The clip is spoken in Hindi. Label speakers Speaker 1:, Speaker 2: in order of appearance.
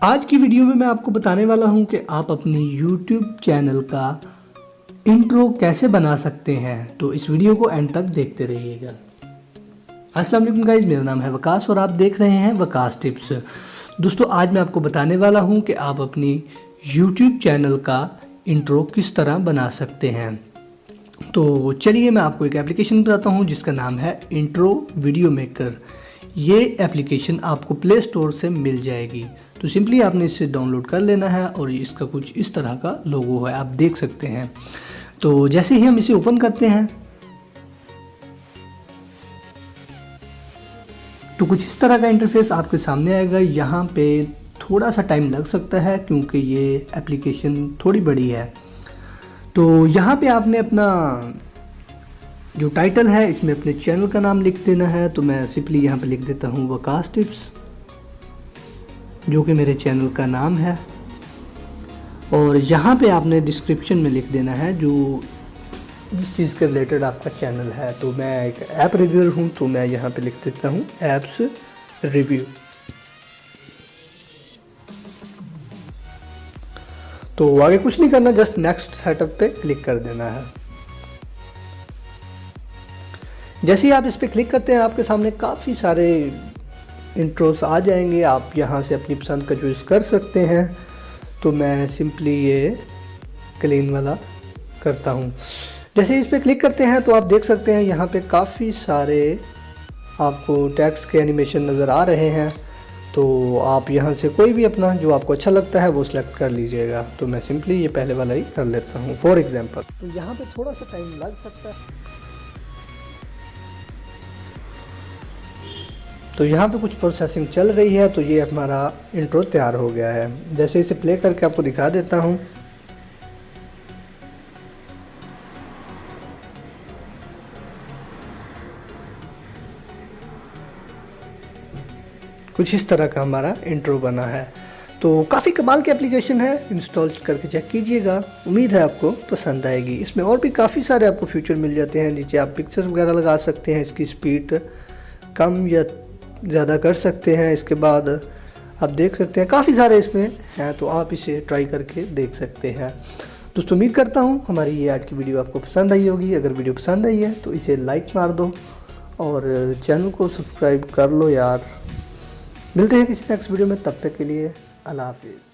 Speaker 1: आज की वीडियो में मैं आपको बताने वाला हूं कि आप अपनी YouTube चैनल का इंट्रो कैसे बना सकते हैं। तो इस वीडियो को एंड तक देखते रहिएगा। अस्सलाम वालेकुम गाइस, मेरा नाम है वकास और आप देख रहे हैं वकास टिप्स। दोस्तों, आज मैं आपको बताने वाला हूं कि आप अपनी YouTube चैनल का इंट्रो किस तरह बना सकते हैं। तो चलिए मैं आपको एक एप्लीकेशन बताता हूं जिसका नाम है इंट्रो वीडियो मेकर। ये एप्लीकेशन आपको प्ले स्टोर से मिल जाएगी। तो सिंपली आपने इसे डाउनलोड कर लेना है और इसका कुछ इस तरह का लोगो है, आप देख सकते हैं। तो जैसे ही हम इसे ओपन करते हैं तो कुछ इस तरह का इंटरफेस आपके सामने आएगा। यहाँ पे थोड़ा सा टाइम लग सकता है क्योंकि ये एप्लीकेशन थोड़ी बड़ी है। तो यहाँ पे आपने अपना जो टाइटल है इसमें अपने चैनल का नाम लिख देना है। तो मैं सिंपली यहाँ पे लिख देता हूँ वकास टिप्स, जो कि मेरे चैनल का नाम है। और यहाँ पे आपने डिस्क्रिप्शन में लिख देना है जो जिस चीज़ के रिलेटेड आपका चैनल है। तो मैं एक ऐप रिव्यूअर हूँ, तो मैं यहाँ पे लिख देता हूँ ऐप्स रिव्यू। तो आगे कुछ नहीं करना, जस्ट नेक्स्ट सेटअप पे क्लिक कर देना है। जैसे ही आप इस पर क्लिक करते हैं आपके सामने काफ़ी सारे इंट्रोस आ जाएंगे। आप यहाँ से अपनी पसंद का चूज़ कर सकते हैं। तो मैं सिंपली ये क्लीन वाला करता हूँ। जैसे इस पर क्लिक करते हैं तो आप देख सकते हैं यहाँ पे काफ़ी सारे आपको टेक्स्ट के एनिमेशन नज़र आ रहे हैं। तो आप यहाँ से कोई भी अपना जो आपको अच्छा लगता है वो सिलेक्ट कर लीजिएगा। तो मैं सिंपली ये पहले वाला ही कर लेता हूँ फॉर एग्जांपल। तो यहाँ पे थोड़ा सा टाइम लग सकता है। तो यहाँ पे कुछ प्रोसेसिंग चल रही है। तो ये हमारा इंट्रो तैयार हो गया है। जैसे इसे प्ले करके आपको दिखा देता हूँ। कुछ इस तरह का हमारा इंट्रो बना है। तो काफ़ी कमाल की एप्लीकेशन है, इंस्टॉल करके चेक कीजिएगा। उम्मीद है आपको पसंद आएगी। इसमें और भी काफ़ी सारे आपको फीचर मिल जाते हैं। नीचे आप पिक्चर्स वगैरह लगा सकते हैं, इसकी स्पीड कम या ज़्यादा कर सकते हैं। इसके बाद आप देख सकते हैं काफ़ी सारे इसमें हैं, तो आप इसे ट्राई करके देख सकते हैं। दोस्तों, उम्मीद करता हूँ हमारी ये आज की वीडियो आपको पसंद आई होगी। अगर वीडियो पसंद आई है तो इसे लाइक मार दो और चैनल को सब्सक्राइब कर लो यार। मिलते हैं किसी नेक्स्ट वीडियो में, तब तक के लिए अल्लाह हाफिज़।